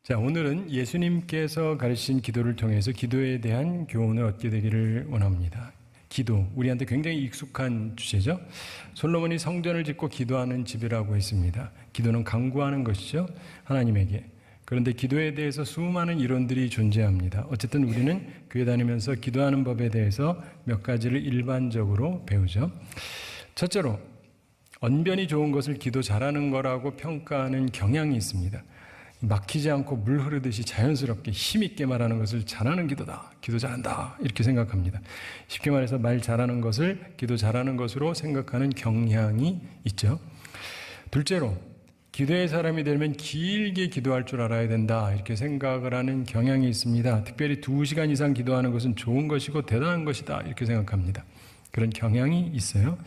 자, 오늘은 예수님께서 가르치신 기도를 통해서 기도에 대한 교훈을 얻게 되기를 원합니다. 기도, 우리한테 굉장히 익숙한 주제죠. 솔로몬이 성전을 짓고 기도하는 집이라고 했습니다. 기도는 간구하는 것이죠, 하나님에게. 그런데 기도에 대해서 수많은 이론들이 존재합니다. 어쨌든 우리는 교회 다니면서 기도하는 법에 대해서 몇 가지를 일반적으로 배우죠. 첫째로, 언변이 좋은 것을 기도 잘하는 거라고 평가하는 경향이 있습니다. 막히지 않고 물 흐르듯이 자연스럽게 힘있게 말하는 것을 잘하는 기도다, 기도 잘한다, 이렇게 생각합니다. 쉽게 말해서 말 잘하는 것을 기도 잘하는 것으로 생각하는 경향이 있죠. 둘째로, 기도의 사람이 되면 길게 기도할 줄 알아야 된다, 이렇게 생각을 하는 경향이 있습니다. 특별히 2시간 이상 기도하는 것은 좋은 것이고 대단한 것이다, 이렇게 생각합니다. 그런 경향이 있어요.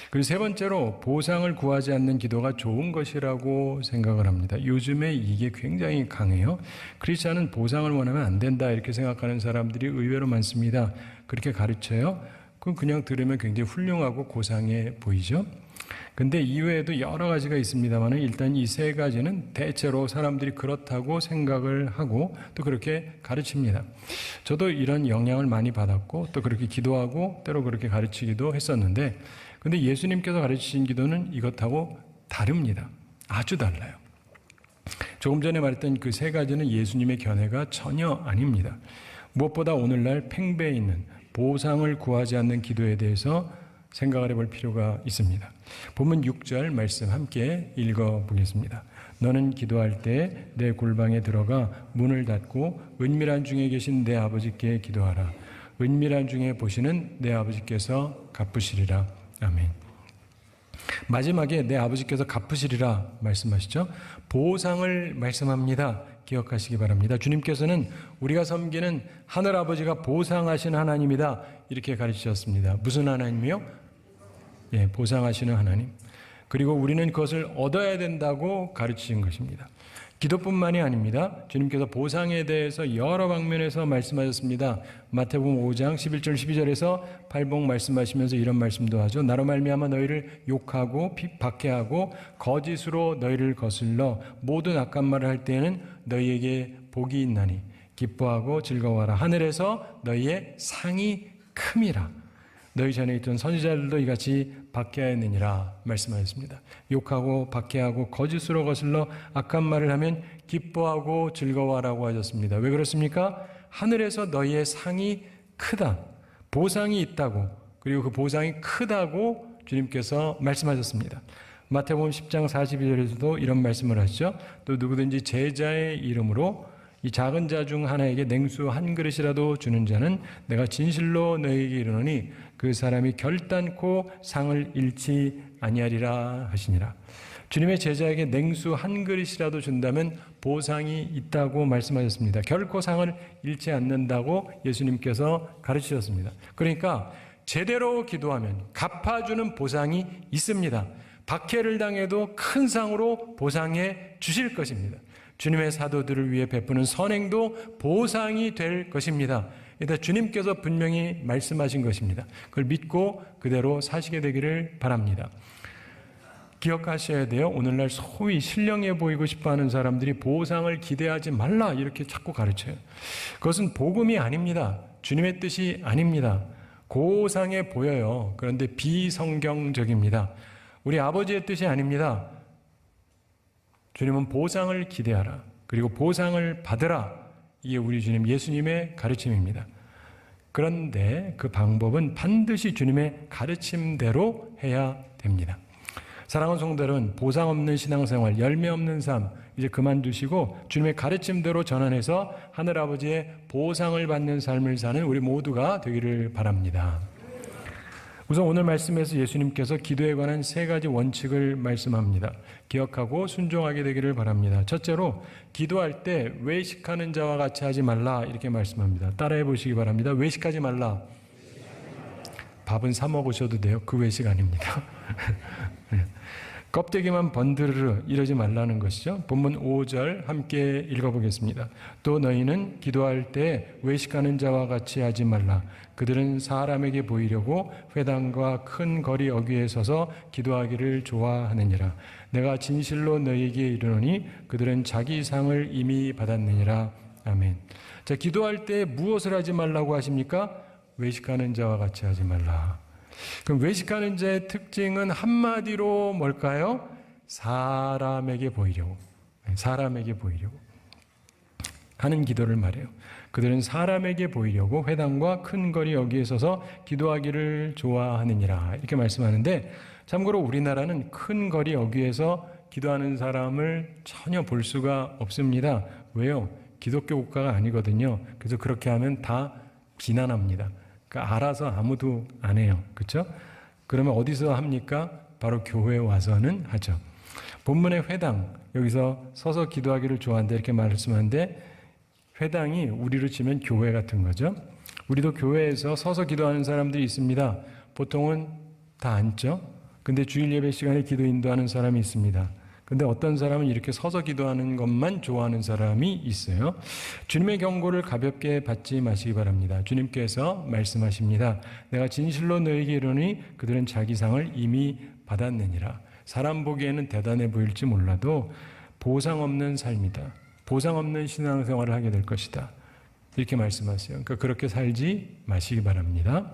그리고 세 번째로, 보상을 구하지 않는 기도가 좋은 것이라고 생각을 합니다. 요즘에 이게 굉장히 강해요. 크리스찬은 보상을 원하면 안 된다, 이렇게 생각하는 사람들이 의외로 많습니다. 그렇게 가르쳐요. 그건 그냥 들으면 굉장히 훌륭하고 고상해 보이죠. 근데 이외에도 여러 가지가 있습니다만 일단 이 세 가지는 대체로 사람들이 그렇다고 생각을 하고 또 그렇게 가르칩니다. 저도 이런 영향을 많이 받았고 또 그렇게 기도하고 때로 그렇게 가르치기도 했었는데, 근데 예수님께서 가르치신 기도는 이것하고 다릅니다. 아주 달라요. 조금 전에 말했던 그 세 가지는 예수님의 견해가 전혀 아닙니다. 무엇보다 오늘날 팽배해 있는 보상을 구하지 않는 기도에 대해서 생각을 해볼 필요가 있습니다. 본문 6절 말씀 함께 읽어보겠습니다. 너는 기도할 때 내 골방에 들어가 문을 닫고 은밀한 중에 계신 내 아버지께 기도하라. 은밀한 중에 보시는 내 아버지께서 갚으시리라. 아멘. 마지막에 내 아버지께서 갚으시리라 말씀하시죠. 보상을 말씀합니다. 기억하시기 바랍니다. 주님께서는 우리가 섬기는 하늘아버지가 보상하시는 하나님이다, 이렇게 가르치셨습니다. 무슨 하나님이요? 예, 보상하시는 하나님. 그리고 우리는 그것을 얻어야 된다고 가르치신 것입니다. 기도뿐만이 아닙니다. 주님께서 보상에 대해서 여러 방면에서 말씀하셨습니다. 마태복음 5장 11절 12절에서 팔복 말씀하시면서 이런 말씀도 하죠. 나로 말미암아 너희를 욕하고 박해하고 거짓으로 너희를 거슬러 모든 악한 말을 할 때에는 너희에게 복이 있나니 기뻐하고 즐거워하라. 하늘에서 너희의 상이 큼이라. 너희 전에 있던 선지자들도 이같이 박해하였느니라 말씀하셨습니다. 욕하고 박해하고 거짓으로 거슬러 악한 말을 하면 기뻐하고 즐거워하라고 하셨습니다. 왜 그렇습니까? 하늘에서 너희의 상이 크다, 보상이 있다고, 그리고 그 보상이 크다고 주님께서 말씀하셨습니다. 마태복음 10장 42절에서도 이런 말씀을 하시죠. 또 누구든지 제자의 이름으로 이 작은 자 중 하나에게 냉수 한 그릇이라도 주는 자는 내가 진실로 너희에게 이르노니 그 사람이 결단코 상을 잃지 아니하리라 하시니라. 주님의 제자에게 냉수 한 그릇이라도 준다면 보상이 있다고 말씀하셨습니다. 결코 상을 잃지 않는다고 예수님께서 가르치셨습니다. 그러니까 제대로 기도하면 갚아주는 보상이 있습니다. 박해를 당해도 큰 상으로 보상해 주실 것입니다. 주님의 사도들을 위해 베푸는 선행도 보상이 될 것입니다. 일단 주님께서 분명히 말씀하신 것입니다. 그걸 믿고 그대로 사시게 되기를 바랍니다. 기억하셔야 돼요. 오늘날 소위 신령해 보이고 싶어하는 사람들이 보상을 기대하지 말라, 이렇게 자꾸 가르쳐요. 그것은 복음이 아닙니다. 주님의 뜻이 아닙니다. 고상해 보여요. 그런데 비성경적입니다. 우리 아버지의 뜻이 아닙니다. 주님은 보상을 기대하라, 그리고 보상을 받으라. 이게 우리 주님 예수님의 가르침입니다. 그런데 그 방법은 반드시 주님의 가르침대로 해야 됩니다. 사랑하는 성도 여러분, 보상 없는 신앙생활, 열매 없는 삶 이제 그만두시고 주님의 가르침대로 전환해서 하늘아버지의 보상을 받는 삶을 사는 우리 모두가 되기를 바랍니다. 우선 오늘 말씀에서 예수님께서 기도에 관한 세 가지 원칙을 말씀합니다. 기억하고 순종하게 되기를 바랍니다. 첫째로, 기도할 때 외식하는 자와 같이 하지 말라, 이렇게 말씀합니다. 따라해 보시기 바랍니다. 외식하지 말라. 밥은 사 먹으셔도 돼요. 그 외식 아닙니다. 껍데기만 번드르르 이러지 말라는 것이죠. 본문 5절 함께 읽어보겠습니다. 또 너희는 기도할 때 외식하는 자와 같이 하지 말라. 그들은 사람에게 보이려고 회당과 큰 거리 어귀에 서서 기도하기를 좋아하느니라. 내가 진실로 너희에게 이르노니 그들은 자기 상을 이미 받았느니라. 아멘. 자, 기도할 때 무엇을 하지 말라고 하십니까? 외식하는 자와 같이 하지 말라. 그럼 외식하는 자의 특징은 한마디로 뭘까요? 사람에게 보이려고. 사람에게 보이려고 하는 기도를 말해요. 그들은 사람에게 보이려고 회당과 큰 거리 여기에 서서 기도하기를 좋아하느니라. 이렇게 말씀하는데 참고로 우리나라는 큰 거리 여기에서 기도하는 사람을 전혀 볼 수가 없습니다. 왜요? 기독교 국가가 아니거든요. 그래서 그렇게 하면 다 비난합니다. 그러니까 알아서 아무도 안 해요. 그렇죠? 그러면 어디서 합니까? 바로 교회에 와서는 하죠. 본문의 회당, 여기서 서서 기도하기를 좋아한다 이렇게 말씀하는데 회당이 우리로 치면 교회 같은 거죠. 우리도 교회에서 서서 기도하는 사람들이 있습니다. 보통은 다 앉죠. 근데 주일 예배 시간에 기도 인도하는 사람이 있습니다. 근데 어떤 사람은 이렇게 서서 기도하는 것만 좋아하는 사람이 있어요. 주님의 경고를 가볍게 받지 마시기 바랍니다. 주님께서 말씀하십니다. 내가 진실로 너에게 이르노니 그들은 자기 상을 이미 받았느니라. 사람 보기에는 대단해 보일지 몰라도 보상 없는 삶이다. 보상 없는 신앙생활을 하게 될 것이다. 이렇게 말씀하세요. 그러니까 그렇게 살지 마시기 바랍니다.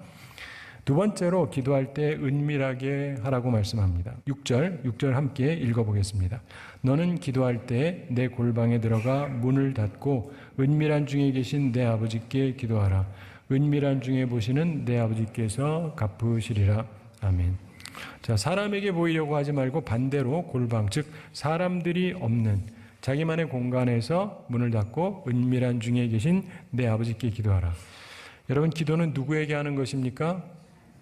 두 번째로 기도할 때 은밀하게 하라고 말씀합니다. 6절 함께 읽어보겠습니다. 너는 기도할 때 내 골방에 들어가 문을 닫고 은밀한 중에 계신 내 아버지께 기도하라. 은밀한 중에 보시는 내 아버지께서 갚으시리라. 아멘. 자, 사람에게 보이려고 하지 말고 반대로 골방, 즉 사람들이 없는 자기만의 공간에서 문을 닫고 은밀한 중에 계신 내 아버지께 기도하라. 여러분, 기도는 누구에게 하는 것입니까?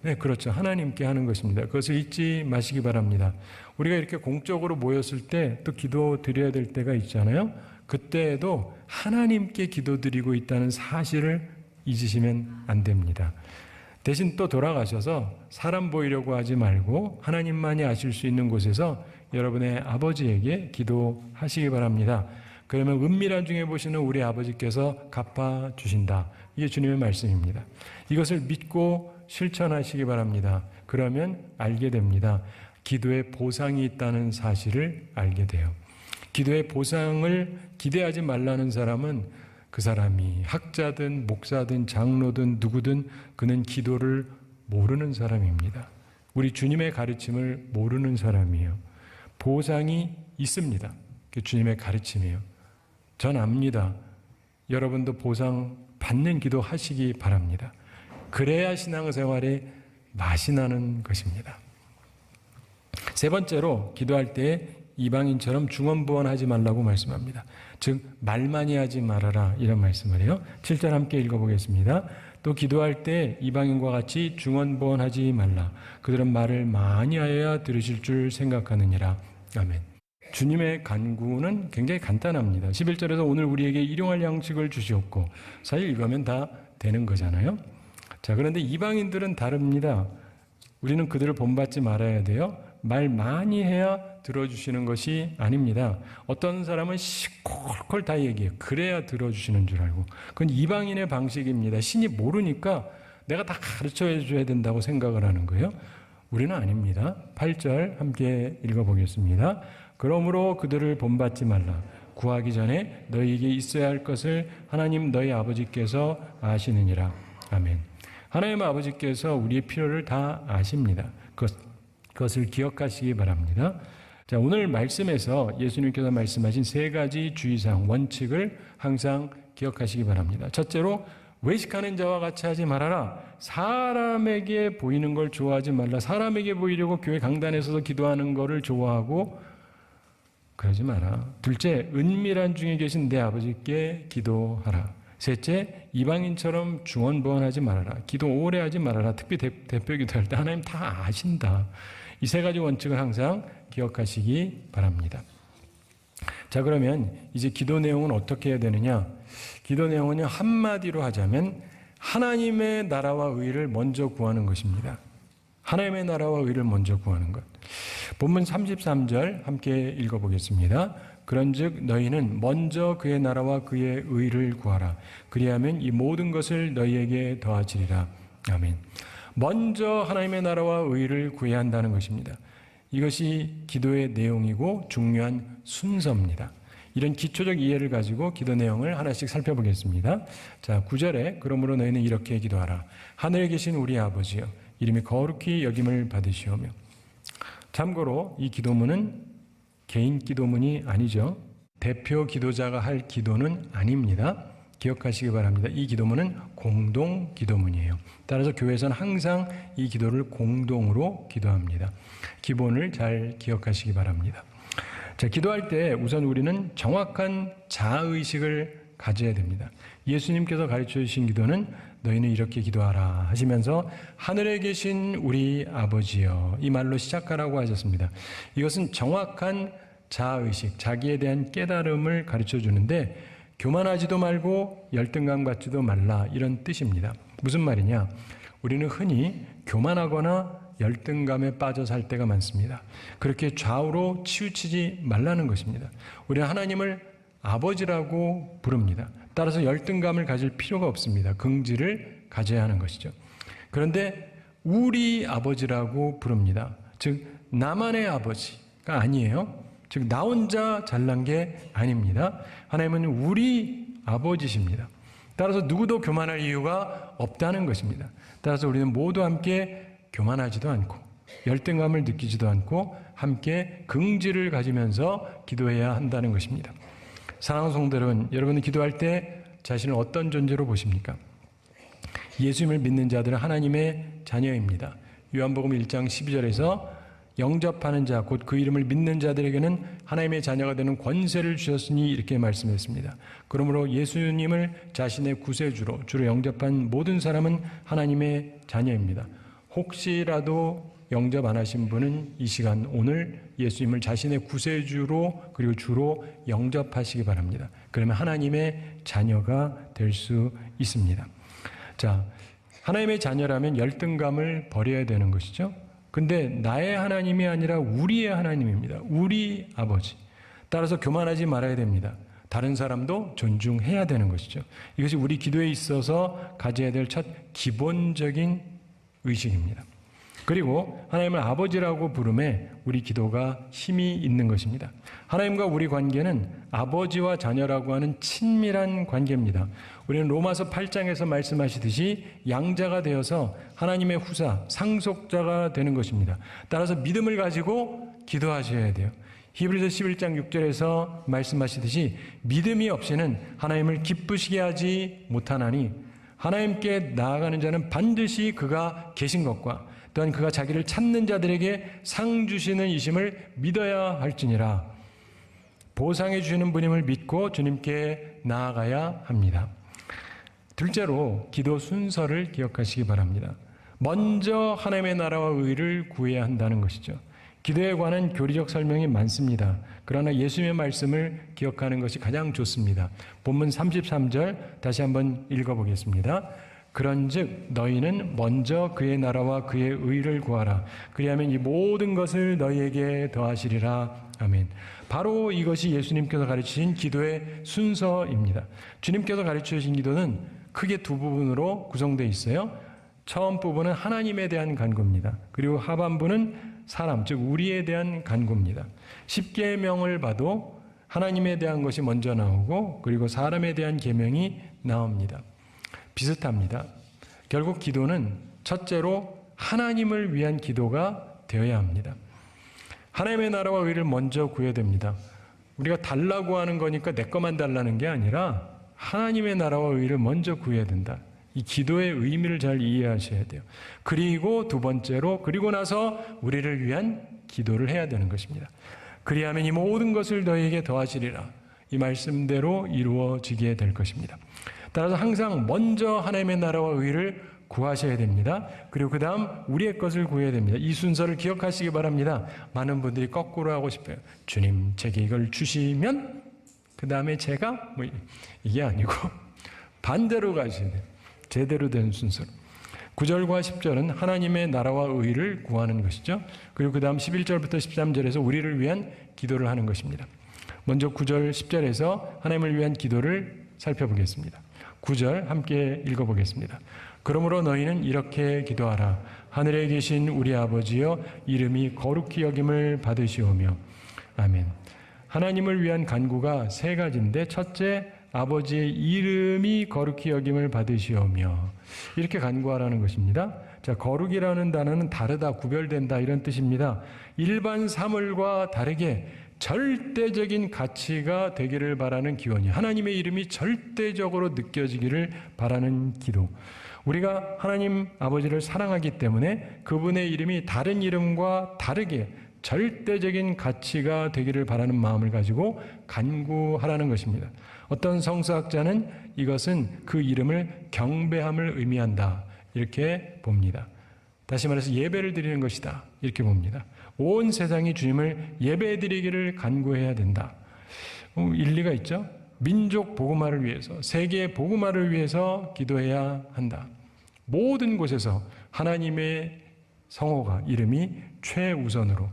네, 그렇죠. 하나님께 하는 것입니다. 그것을 잊지 마시기 바랍니다. 우리가 이렇게 공적으로 모였을 때 또 기도 드려야 될 때가 있잖아요. 그때에도 하나님께 기도 드리고 있다는 사실을 잊으시면 안 됩니다. 대신 또 돌아가셔서 사람 보이려고 하지 말고 하나님만이 아실 수 있는 곳에서 여러분의 아버지에게 기도하시기 바랍니다. 그러면 은밀한 중에 보시는 우리 아버지께서 갚아주신다. 이게 주님의 말씀입니다. 이것을 믿고 실천하시기 바랍니다. 그러면 알게 됩니다. 기도에 보상이 있다는 사실을 알게 돼요. 기도의 보상을 기대하지 말라는 사람은 그 사람이 학자든 목사든 장로든 누구든 그는 기도를 모르는 사람입니다. 우리 주님의 가르침을 모르는 사람이에요. 보상이 있습니다. 그게 주님의 가르침이에요. 전 압니다. 여러분도 보상 받는 기도 하시기 바랍니다. 그래야 신앙생활에 맛이 나는 것입니다. 세 번째로 기도할 때 이방인처럼 중언부언하지 말라고 말씀합니다. 즉 말 많이 하지 말아라 이런 말씀을 해요. 7절 함께 읽어보겠습니다. 또 기도할 때 이방인과 같이 중언부언하지 말라. 그들은 말을 많이 하여야 들으실 줄 생각하느니라. 아멘. 주님의 간구는 굉장히 간단합니다. 11절에서 오늘 우리에게 일용할 양식을 주시옵고, 사실 이거면 다 되는 거잖아요. 자, 그런데 이방인들은 다릅니다. 우리는 그들을 본받지 말아야 돼요. 말 많이 해야 들어주시는 것이 아닙니다. 어떤 사람은 시콜콜 다 얘기해요. 그래야 들어주시는 줄 알고. 그건 이방인의 방식입니다. 신이 모르니까 내가 다 가르쳐 줘야 된다고 생각을 하는 거예요. 우리는 아닙니다. 8절 함께 읽어보겠습니다. 그러므로 그들을 본받지 말라. 구하기 전에 너희에게 있어야 할 것을 하나님 너희 아버지께서 아시느니라. 아멘. 하나님 아버지께서 우리의 필요를 다 아십니다. 그것을 기억하시기 바랍니다. 자, 오늘 말씀에서 예수님께서 말씀하신 세 가지 주의사항, 원칙을 항상 기억하시기 바랍니다. 첫째로 외식하는 자와 같이 하지 말아라. 사람에게 보이는 걸 좋아하지 말라. 사람에게 보이려고 교회 강단에 서서 기도하는 거를 좋아하고 그러지 마라. 둘째, 은밀한 중에 계신 내 아버지께 기도하라. 셋째, 이방인처럼 중언부언하지 말아라. 기도 오래 하지 말아라. 특히 대표 기도할 때 하나님 다 아신다. 이 세 가지 원칙을 항상 기억하시기 바랍니다. 자, 그러면 이제 기도 내용은 어떻게 해야 되느냐? 기도 내용은 한마디로 하자면 하나님의 나라와 의를 먼저 구하는 것입니다. 하나님의 나라와 의를 먼저 구하는 것. 본문 33절 함께 읽어보겠습니다. 그런즉 너희는 먼저 그의 나라와 그의 의를 구하라. 그리하면 이 모든 것을 너희에게 더하시리라. 아멘. 먼저 하나님의 나라와 의를 구해야 한다는 것입니다. 이것이 기도의 내용이고 중요한 순서입니다. 이런 기초적 이해를 가지고 기도 내용을 하나씩 살펴보겠습니다. 자, 9절에 그러므로 너희는 이렇게 기도하라. 하늘에 계신 우리 아버지여 이름이 거룩히 여김을 받으시오며. 참고로 이 기도문은 개인 기도문이 아니죠. 대표 기도자가 할 기도는 아닙니다. 기억하시기 바랍니다. 이 기도문은 공동 기도문이에요. 따라서 교회에서는 항상 이 기도를 공동으로 기도합니다. 기본을 잘 기억하시기 바랍니다. 자, 기도할 때 우선 우리는 정확한 자아의식을 가져야 됩니다. 예수님께서 가르쳐 주신 기도는 너희는 이렇게 기도하라 하시면서 하늘에 계신 우리 아버지여 이 말로 시작하라고 하셨습니다. 이것은 정확한 자아의식, 자기에 대한 깨달음을 가르쳐 주는데 교만하지도 말고 열등감 갖지도 말라 이런 뜻입니다. 무슨 말이냐? 우리는 흔히 교만하거나 열등감에 빠져 살 때가 많습니다. 그렇게 좌우로 치우치지 말라는 것입니다. 우리는 하나님을 아버지라고 부릅니다. 따라서 열등감을 가질 필요가 없습니다. 긍지를 가져야 하는 것이죠. 그런데 우리 아버지라고 부릅니다. 즉 나만의 아버지가 아니에요. 즉 나 혼자 잘난 게 아닙니다. 하나님은 우리 아버지십니다. 따라서 누구도 교만할 이유가 없다는 것입니다. 따라서 우리는 모두 함께 교만하지도 않고 열등감을 느끼지도 않고 함께 긍지를 가지면서 기도해야 한다는 것입니다. 사랑하는 성도 여러분, 여러분은 기도할 때 자신을 어떤 존재로 보십니까? 예수님을 믿는 자들은 하나님의 자녀입니다. 요한복음 1장 12절에서 영접하는 자, 곧 그 이름을 믿는 자들에게는 하나님의 자녀가 되는 권세를 주셨으니 이렇게 말씀했습니다. 그러므로 예수님을 자신의 구세주로 주로 영접한 모든 사람은 하나님의 자녀입니다. 혹시라도 영접 안 하신 분은 이 시간 오늘 예수님을 자신의 구세주로 그리고 주로 영접하시기 바랍니다. 그러면 하나님의 자녀가 될 수 있습니다. 자, 하나님의 자녀라면 열등감을 버려야 되는 것이죠. 근데 나의 하나님이 아니라 우리의 하나님입니다. 우리 아버지. 따라서 교만하지 말아야 됩니다. 다른 사람도 존중해야 되는 것이죠. 이것이 우리 기도에 있어서 가져야 될 첫 기본적인 의식입니다. 그리고 하나님을 아버지라고 부름에 우리 기도가 힘이 있는 것입니다. 하나님과 우리 관계는 아버지와 자녀라고 하는 친밀한 관계입니다. 우리는 로마서 8장에서 말씀하시듯이 양자가 되어서 하나님의 후사, 상속자가 되는 것입니다. 따라서 믿음을 가지고 기도하셔야 돼요. 히브리서 11장 6절에서 말씀하시듯이 믿음이 없이는 하나님을 기쁘시게 하지 못하나니 하나님께 나아가는 자는 반드시 그가 계신 것과 또한 그가 자기를 찾는 자들에게 상 주시는 이심을 믿어야 할지니라. 보상해 주시는 분임을 믿고 주님께 나아가야 합니다. 둘째로 기도 순서를 기억하시기 바랍니다. 먼저 하나님의 나라와 의를 구해야 한다는 것이죠. 기도에 관한 교리적 설명이 많습니다. 그러나 예수님의 말씀을 기억하는 것이 가장 좋습니다. 본문 33절 다시 한번 읽어보겠습니다. 그런즉 너희는 먼저 그의 나라와 그의 의를 구하라. 그리하면 이 모든 것을 너희에게 더하시리라. 아멘. 바로 이것이 예수님께서 가르치신 기도의 순서입니다. 주님께서 가르치신 기도는 크게 두 부분으로 구성되어 있어요. 처음 부분은 하나님에 대한 간구입니다. 그리고 하반부는 사람, 즉 우리에 대한 간구입니다. 십계명을 봐도 하나님에 대한 것이 먼저 나오고 그리고 사람에 대한 계명이 나옵니다. 비슷합니다. 결국 기도는 첫째로 하나님을 위한 기도가 되어야 합니다. 하나님의 나라와 의를 먼저 구해야 됩니다. 우리가 달라고 하는 거니까 내 것만 달라는 게 아니라 하나님의 나라와 의를 먼저 구해야 된다. 이 기도의 의미를 잘 이해하셔야 돼요. 그리고 두 번째로 그리고 나서 우리를 위한 기도를 해야 되는 것입니다. 그리하면 이 모든 것을 너희에게 더하시리라. 이 말씀대로 이루어지게 될 것입니다. 따라서 항상 먼저 하나님의 나라와 의를 구하셔야 됩니다. 그리고 그 다음 우리의 것을 구해야 됩니다. 이 순서를 기억하시기 바랍니다. 많은 분들이 거꾸로 하고 싶어요. 주님 제게 이걸 주시면 그 다음에 제가 이게 아니고 반대로 가셔야 돼요. 제대로 된 순서로. 9절과 10절은 하나님의 나라와 의를 구하는 것이죠. 그리고 그 다음 11절부터 13절에서 우리를 위한 기도를 하는 것입니다. 먼저 9절, 10절에서 하나님을 위한 기도를 살펴보겠습니다. 9절 함께 읽어보겠습니다. 그러므로 너희는 이렇게 기도하라. 하늘에 계신 우리 아버지여, 이름이 거룩히 여김을 받으시오며. 아멘. 하나님을 위한 간구가 세 가지인데, 첫째, 아버지의 이름이 거룩히 여김을 받으시오며, 이렇게 간구하라는 것입니다. 자, 거룩이라는 단어는 다르다, 구별된다, 이런 뜻입니다. 일반 사물과 다르게 절대적인 가치가 되기를 바라는 기원이, 하나님의 이름이 절대적으로 느껴지기를 바라는 기도. 우리가 하나님 아버지를 사랑하기 때문에 그분의 이름이 다른 이름과 다르게 절대적인 가치가 되기를 바라는 마음을 가지고 간구하라는 것입니다. 어떤 성서학자는 이것은 그 이름을 경배함을 의미한다, 이렇게 봅니다. 다시 말해서 예배를 드리는 것이다, 이렇게 봅니다. 온 세상이 주님을 예배드리기를 간구해야 된다. 일리가 있죠? 민족 복음화를 위해서, 세계 복음화를 위해서 기도해야 한다. 모든 곳에서 하나님의 성호가, 이름이 최우선으로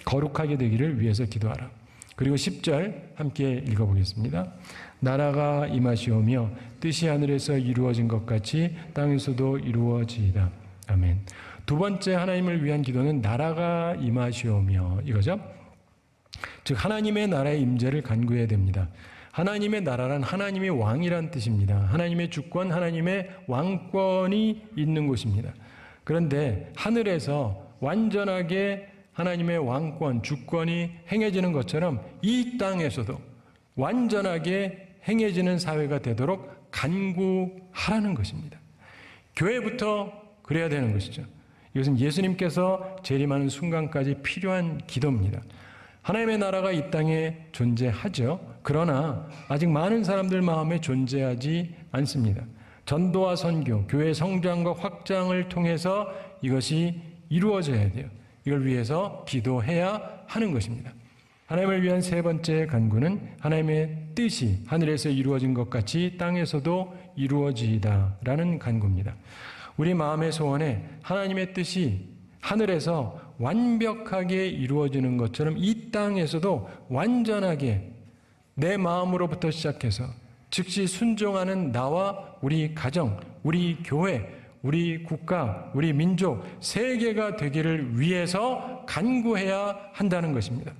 거룩하게 되기를 위해서 기도하라. 그리고 10절 함께 읽어보겠습니다. 나라가 임하시오며 뜻이 하늘에서 이루어진 것 같이 땅에서도 이루어지이다. 아멘. 두 번째 하나님을 위한 기도는 나라가 임하시오며, 이거죠. 즉 하나님의 나라의 임재를 간구해야 됩니다. 하나님의 나라란 하나님의 왕이란 뜻입니다. 하나님의 주권, 하나님의 왕권이 있는 곳입니다. 그런데 하늘에서 완전하게 하나님의 왕권, 주권이 행해지는 것처럼 이 땅에서도 완전하게 행해지는 사회가 되도록 간구하라는 것입니다. 교회부터 그래야 되는 것이죠. 이것은 예수님께서 재림하는 순간까지 필요한 기도입니다. 하나님의 나라가 이 땅에 존재하죠. 그러나 아직 많은 사람들 마음에 존재하지 않습니다. 전도와 선교, 교회 성장과 확장을 통해서 이것이 이루어져야 돼요. 이걸 위해서 기도해야 하는 것입니다. 하나님을 위한 세 번째 간구는 하나님의 뜻이 하늘에서 이루어진 것 같이 땅에서도 이루어지이다라는 간구입니다. 우리 마음의 소원에 하나님의 뜻이 하늘에서 완벽하게 이루어지는 것처럼 이 땅에서도 완전하게 내 마음으로부터 시작해서 즉시 순종하는 나와 우리 가정, 우리 교회, 우리 국가, 우리 민족, 세계가 되기를 위해서 간구해야 한다는 것입니다.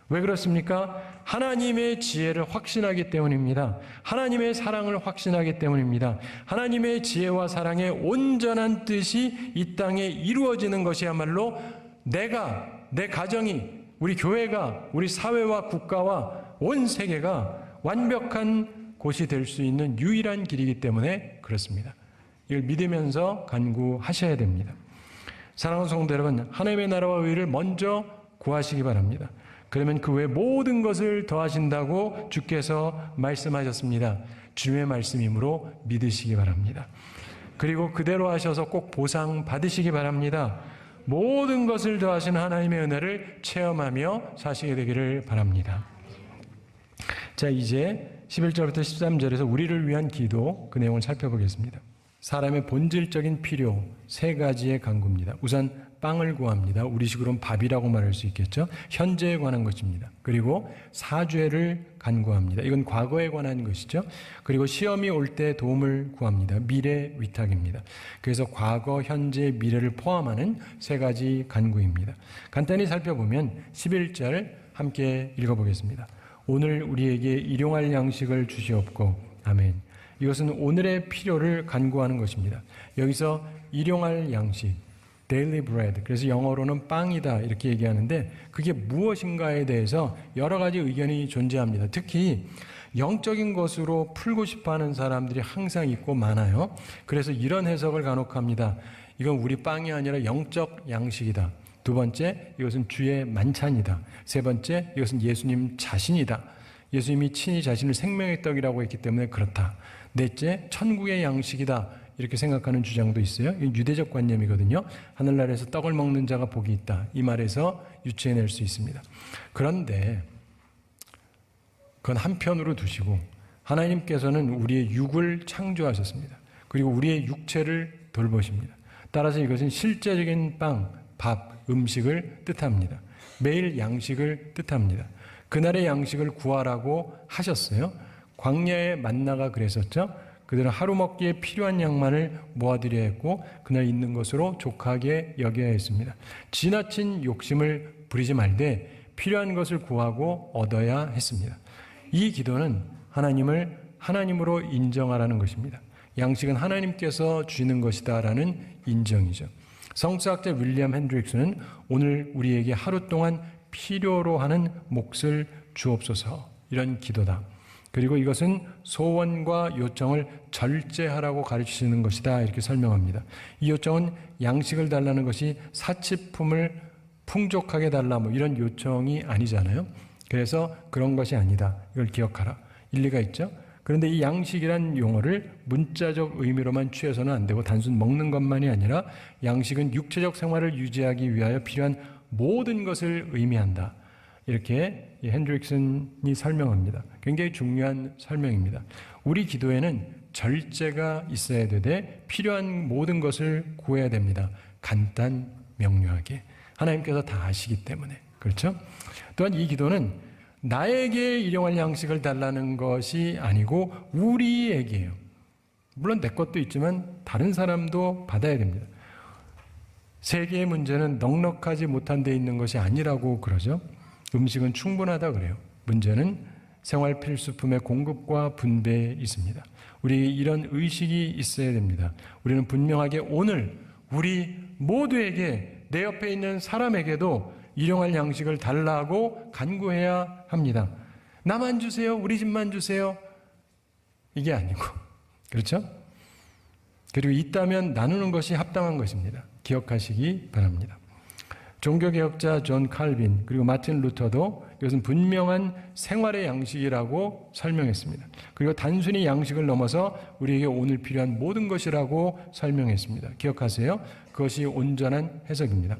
왜 그렇습니까? 하나님의 지혜를 확신하기 때문입니다. 하나님의 사랑을 확신하기 때문입니다. 하나님의 지혜와 사랑의 온전한 뜻이 이 땅에 이루어지는 것이야말로 내가, 내 가정이, 우리 교회가, 우리 사회와 국가와 온 세계가 완벽한 곳이 될 수 있는 유일한 길이기 때문에 그렇습니다. 이걸 믿으면서 간구하셔야 됩니다. 사랑하는 성도 여러분, 하나님의 나라와 의를 먼저 구하시기 바랍니다. 그러면 그 외 모든 것을 더하신다고 주께서 말씀하셨습니다. 주님의 말씀이므로 믿으시기 바랍니다. 그리고 그대로 하셔서 꼭 보상 받으시기 바랍니다. 모든 것을 더하신 하나님의 은혜를 체험하며 사시게 되기를 바랍니다. 자, 이제 11절부터 13절에서 우리를 위한 기도, 그 내용을 살펴보겠습니다. 사람의 본질적인 필요 세 가지의 간구입니다. 우선 빵을 구합니다. 우리식으로는 밥이라고 말할 수 있겠죠. 현재에 관한 것입니다. 그리고 사죄를 간구합니다. 이건 과거에 관한 것이죠. 그리고 시험이 올 때 도움을 구합니다. 미래 위탁입니다. 그래서 과거, 현재, 미래를 포함하는 세 가지 간구입니다. 간단히 살펴보면 11절 함께 읽어보겠습니다. 오늘 우리에게 일용할 양식을 주시옵고. 아멘. 이것은 오늘의 필요를 간구하는 것입니다. 여기서 일용할 양식, daily bread, 그래서 영어로는 빵이다 이렇게 얘기하는데 그게 무엇인가에 대해서 여러 가지 의견이 존재합니다. 특히 영적인 것으로 풀고 싶어하는 사람들이 항상 있고 많아요. 그래서 이런 해석을 간혹 합니다. 이건 우리 빵이 아니라 영적 양식이다. 두 번째, 이것은 주의 만찬이다. 세 번째, 이것은 예수님 자신이다. 예수님이 친히 자신을 생명의 떡이라고 했기 때문에 그렇다. 넷째, 천국의 양식이다. 이렇게 생각하는 주장도 있어요. 이건 유대적 관념이거든요. 하늘나라에서 떡을 먹는 자가 복이 있다. 이 말에서 유추해낼 수 있습니다. 그런데 그건 한편으로 두시고 하나님께서는 우리의 육을 창조하셨습니다. 그리고 우리의 육체를 돌보십니다. 따라서 이것은 실제적인 빵, 밥, 음식을 뜻합니다. 매일 양식을 뜻합니다. 그날의 양식을 구하라고 하셨어요. 광야의 만나가 그랬었죠. 그들은 하루 먹기에 필요한 양만을 모아드려야 했고 그날 있는 것으로 족하게 여겨야 했습니다. 지나친 욕심을 부리지 말되 필요한 것을 구하고 얻어야 했습니다. 이 기도는 하나님을 하나님으로 인정하라는 것입니다. 양식은 하나님께서 주시는 것이다라는 인정이죠. 성서학자 윌리엄 핸드릭스는 오늘 우리에게 하루 동안 필요로 하는 몫을 주옵소서 이런 기도다. 그리고 이것은 소원과 요청을 절제하라고 가르치시는 것이다 이렇게 설명합니다. 이 요청은 양식을 달라는 것이 사치품을 풍족하게 달라 뭐 이런 요청이 아니잖아요. 그래서 그런 것이 아니다. 이걸 기억하라. 일리가 있죠. 그런데 이 양식이란 용어를 문자적 의미로만 취해서는 안 되고 단순 먹는 것만이 아니라 양식은 육체적 생활을 유지하기 위하여 필요한 모든 것을 의미한다. 이렇게 핸드릭슨이 설명합니다. 굉장히 중요한 설명입니다. 우리 기도에는 절제가 있어야 되되 필요한 모든 것을 구해야 됩니다. 간단 명료하게. 하나님께서 다 아시기 때문에. 그렇죠? 또한 이 기도는 나에게 일용할 양식을 달라는 것이 아니고 우리에게요. 물론 내 것도 있지만 다른 사람도 받아야 됩니다. 세계의 문제는 넉넉하지 못한 데 있는 것이 아니라고 그러죠. 음식은 충분하다 그래요. 문제는 생활 필수품의 공급과 분배에 있습니다. 우리 이런 의식이 있어야 됩니다. 우리는 분명하게 오늘 우리 모두에게 내 옆에 있는 사람에게도 일용할 양식을 달라고 간구해야 합니다. 나만 주세요. 우리 집만 주세요. 이게 아니고 그렇죠? 그리고 있다면 나누는 것이 합당한 것입니다. 기억하시기 바랍니다. 종교개혁자 존 칼빈 그리고 마틴 루터도 이것은 분명한 생활의 양식이라고 설명했습니다. 그리고 단순히 양식을 넘어서 우리에게 오늘 필요한 모든 것이라고 설명했습니다. 기억하세요. 그것이 온전한 해석입니다.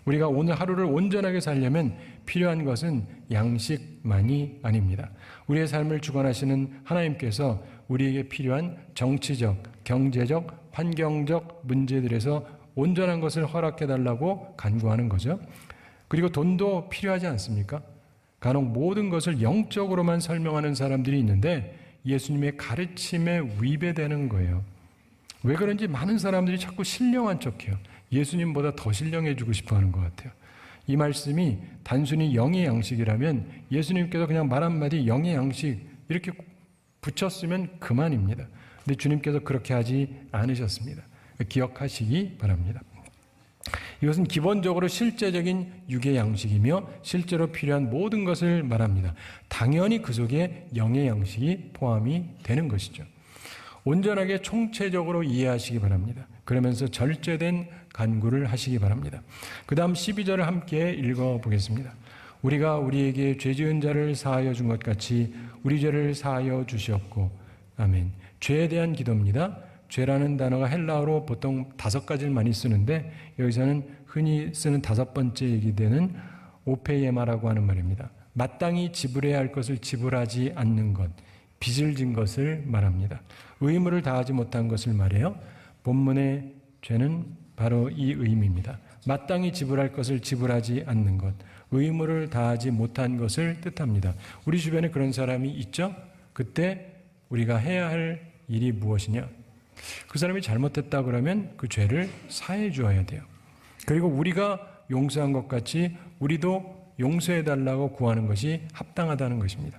우리가 오늘 하루를 온전하게 살려면 필요한 것은 양식만이 아닙니다. 우리의 삶을 주관하시는 하나님께서 우리에게 필요한 정치적, 경제적, 환경적 문제들에서 온전한 것을 허락해달라고 간구하는 거죠. 그리고 돈도 필요하지 않습니까? 간혹 모든 것을 영적으로만 설명하는 사람들이 있는데 예수님의 가르침에 위배되는 거예요. 왜 그런지 많은 사람들이 자꾸 신령한 척해요. 예수님보다 더 신령해지고 싶어 하는 것 같아요. 이 말씀이 단순히 영의 양식이라면 예수님께서 그냥 말 한마디 영의 양식 이렇게 붙였으면 그만입니다. 근데 주님께서 그렇게 하지 않으셨습니다. 기억하시기 바랍니다. 이것은 기본적으로 실제적인 육의 양식이며 실제로 필요한 모든 것을 말합니다. 당연히 그 속에 영의 양식이 포함이 되는 것이죠. 온전하게 총체적으로 이해하시기 바랍니다. 그러면서 절제된 간구를 하시기 바랍니다. 그 다음 12절을 함께 읽어보겠습니다. 우리가 우리에게 죄 지은 자를 사하여 준 것 같이 우리 죄를 사하여 주시옵고. 아멘. 죄에 대한 기도입니다. 죄라는 단어가 헬라어로 보통 5가지를 많이 쓰는데 여기서는 흔히 쓰는 5번째 얘기되는 오페이에마라고 하는 말입니다. 마땅히 지불해야 할 것을 지불하지 않는 것, 빚을 진 것을 말합니다. 의무를 다하지 못한 것을 말해요. 본문의 죄는 바로 이 의미입니다. 마땅히 지불할 것을 지불하지 않는 것, 의무를 다하지 못한 것을 뜻합니다. 우리 주변에 그런 사람이 있죠? 그때 우리가 해야 할 일이 무엇이냐? 그 사람이 잘못했다 그러면 그 죄를 사해 주어야 돼요. 그리고 우리가 용서한 것 같이 우리도 용서해 달라고 구하는 것이 합당하다는 것입니다.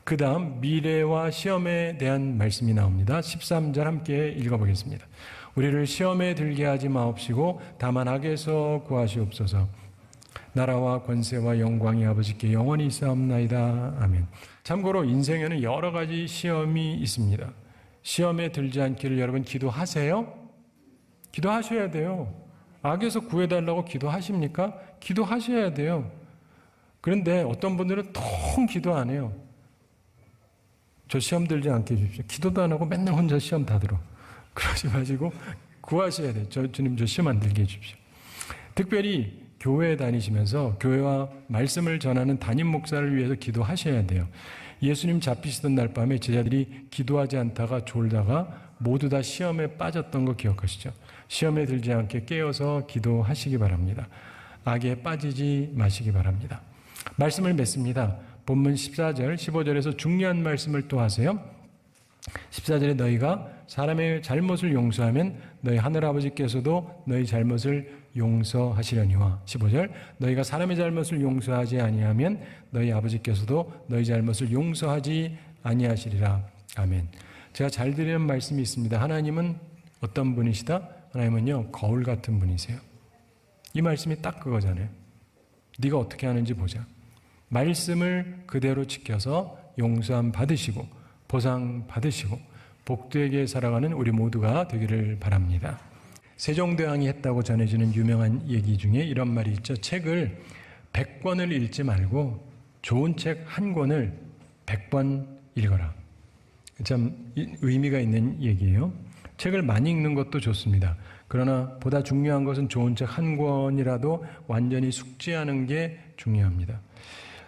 그 다음 미래와 시험에 대한 말씀이 나옵니다. 13절 함께 읽어보겠습니다. 우리를 시험에 들게 하지 마옵시고 다만 악에서 구하시옵소서. 나라와 권세와 영광이 아버지께 영원히 있사옵나이다. 아멘. 참고로 인생에는 여러 가지 시험이 있습니다. 시험에 들지 않기를 여러분 기도하세요? 기도하셔야 돼요. 악에서 구해달라고 기도하십니까? 기도하셔야 돼요. 그런데 어떤 분들은 통 기도 안 해요. 저 시험 들지 않게 해주십시오. 기도도 안 하고 맨날 혼자 시험 다 들어. 그러지 마시고 구하셔야 돼요. 주님 저 시험 안 들게 해주십시오. 특별히 교회에 다니시면서 교회와 말씀을 전하는 담임 목사를 위해서 기도하셔야 돼요. 예수님 잡히시던 날 밤에 제자들이 기도하지 않다가 졸다가 모두 다 시험에 빠졌던 거 기억하시죠? 시험에 들지 않게 깨어서 기도하시기 바랍니다. 악에 빠지지 마시기 바랍니다. 말씀을 맺습니다. 본문 14절, 15절에서 중요한 말씀을 또 하세요. 14절에 너희가 사람의 잘못을 용서하면 너희 하늘아버지께서도 너희 잘못을 용서하시려니와 15절 너희가 사람의 잘못을 용서하지 아니하면 너희 아버지께서도 너희 잘못을 용서하지 아니하시리라. 아멘. 제가 잘 드리는 말씀이 있습니다. 하나님은 어떤 분이시다? 하나님은요, 거울 같은 분이세요. 이 말씀이 딱 그거잖아요. 네가 어떻게 하는지 보자. 말씀을 그대로 지켜서 용서함 받으시고 보상 받으시고 복되게 살아가는 우리 모두가 되기를 바랍니다. 세종대왕이 했다고 전해지는 유명한 얘기 중에 이런 말이 있죠. 책을 100권을 읽지 말고 좋은 책 한 권을 100번 읽어라. 참 의미가 있는 얘기예요. 책을 많이 읽는 것도 좋습니다. 그러나 보다 중요한 것은 좋은 책 한 권이라도 완전히 숙지하는 게 중요합니다.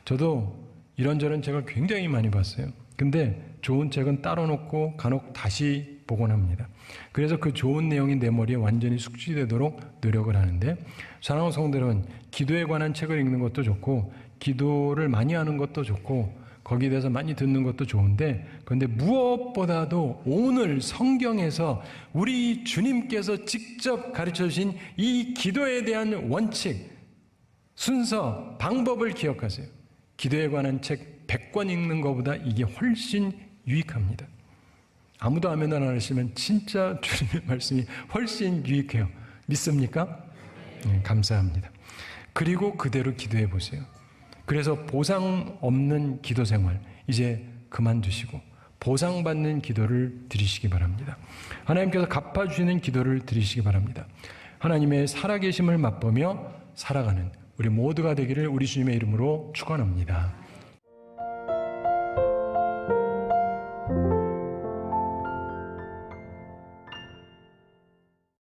저도 이런저런 책을 굉장히 많이 봤어요. 근데 좋은 책은 따로 놓고 간혹 다시 보곤 합니다. 그래서 그 좋은 내용이 내 머리에 완전히 숙지되도록 노력을 하는데, 사랑하는 성도 여러분, 기도에 관한 책을 읽는 것도 좋고 기도를 많이 하는 것도 좋고 거기에 대해서 많이 듣는 것도 좋은데, 그런데 무엇보다도 오늘 성경에서 우리 주님께서 직접 가르쳐 주신 이 기도에 대한 원칙, 순서, 방법을 기억하세요. 기도에 관한 책 100권 읽는 것보다 이게 훨씬 유익합니다. 아무도 아멘 안 하시면 진짜 주님의 말씀이 훨씬 유익해요. 믿습니까? 네, 감사합니다. 그리고 그대로 기도해 보세요. 그래서 보상 없는 기도 생활 이제 그만두시고 보상받는 기도를 드리시기 바랍니다. 하나님께서 갚아주시는 기도를 드리시기 바랍니다. 하나님의 살아계심을 맛보며 살아가는 우리 모두가 되기를 우리 주님의 이름으로 축원합니다.